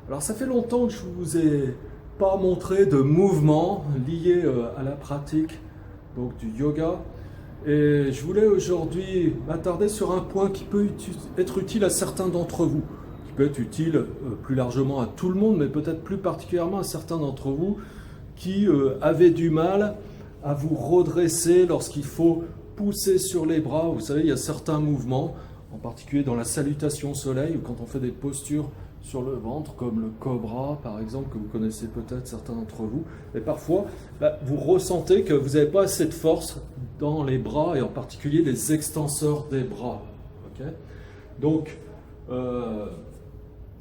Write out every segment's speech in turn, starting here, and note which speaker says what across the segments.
Speaker 1: Alors ça fait longtemps que je ne vous ai pas montré de mouvements liés à la pratique donc, du yoga. Et je voulais aujourd'hui m'attarder sur un point qui peut être utile à certains d'entre vous, qui peut être utile plus largement à tout le monde, mais peut-être plus particulièrement à certains d'entre vous qui avaient du mal à vous redresser lorsqu'il faut pousser sur les bras. Vous savez, il y a certains mouvements, en particulier dans la salutation au soleil, ou quand on fait des postures sur le ventre, comme le cobra par exemple, que vous connaissez peut-être certains d'entre vous. Et parfois, vous ressentez que vous n'avez pas assez de force dans les bras, et en particulier les extenseurs des bras. Okay, donc,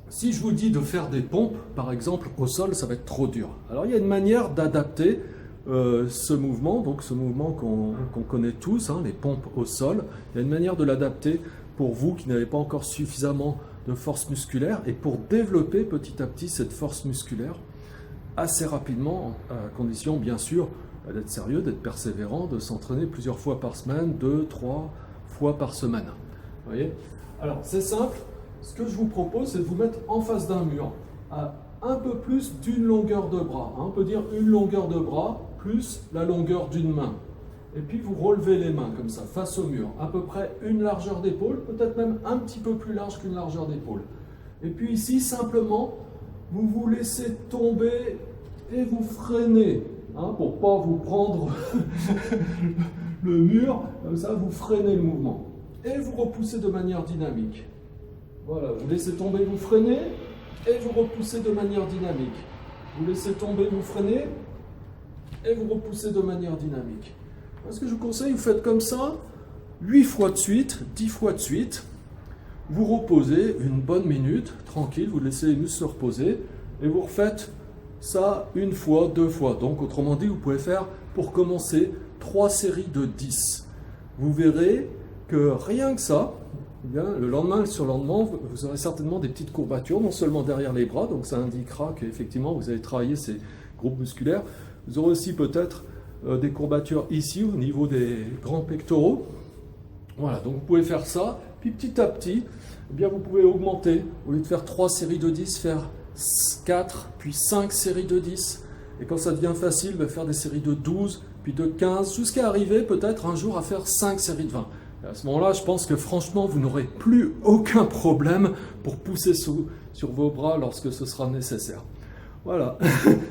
Speaker 1: si je vous dis de faire des pompes, par exemple, au sol, ça va être trop dur. Alors, il y a une manière d'adapter ce mouvement, donc ce mouvement qu'on connaît tous, hein, les pompes au sol. Il y a une manière de l'adapter pour vous qui n'avez pas encore suffisamment de force musculaire et pour développer petit à petit cette force musculaire assez rapidement, à condition bien sûr d'être sérieux, d'être persévérant, de s'entraîner plusieurs fois par semaine, 2-3 fois par semaine. Vous voyez ? Alors c'est simple, ce que je vous propose c'est de vous mettre en face d'un mur, à un peu plus d'une longueur de bras. On peut dire une longueur de bras plus la longueur d'une main. Et puis vous relevez les mains comme ça, face au mur, à peu près une largeur d'épaule, peut-être même un petit peu plus large qu'une largeur d'épaule. Et puis ici, simplement, vous vous laissez tomber et vous freinez, hein, pour ne pas vous prendre le mur, comme ça vous freinez le mouvement. Et vous repoussez de manière dynamique. Voilà, vous laissez tomber, vous freinez, et vous repoussez de manière dynamique. Vous laissez tomber, vous freinez, et vous repoussez de manière dynamique. Ce que je vous conseille, vous faites comme ça, 8 fois de suite, 10 fois de suite. Vous reposez une bonne minute, tranquille, vous laissez les muscles se reposer, et vous refaites ça une fois, 2 fois. Donc, autrement dit, vous pouvez faire, pour commencer, 3 séries de 10. Vous verrez que rien que ça, eh bien, le lendemain, sur le lendemain, vous aurez certainement des petites courbatures, non seulement derrière les bras, donc ça indiquera qu'effectivement, vous avez travaillé ces groupes musculaires. Vous aurez aussi peut-être des courbatures ici, au niveau des grands pectoraux. Voilà, donc vous pouvez faire ça, puis petit à petit, eh bien, vous pouvez augmenter. Au lieu de faire 3 séries de 10, faire 4, puis 5 séries de 10. Et quand ça devient facile, faire des séries de 12, puis de 15, jusqu'à arriver peut-être un jour à faire 5 séries de 20. Et à ce moment-là, je pense que franchement, vous n'aurez plus aucun problème pour pousser sur vos bras lorsque ce sera nécessaire. Voilà,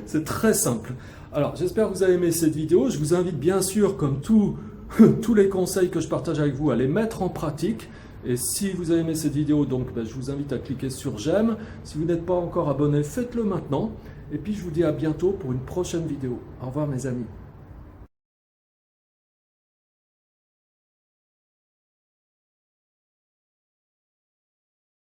Speaker 1: c'est très simple. Alors, j'espère que vous avez aimé cette vidéo. Je vous invite bien sûr, comme tous les conseils que je partage avec vous, à les mettre en pratique. Et si vous avez aimé cette vidéo, donc, je vous invite à cliquer sur j'aime. Si vous n'êtes pas encore abonné, faites-le maintenant. Et puis, je vous dis à bientôt pour une prochaine vidéo. Au revoir mes amis.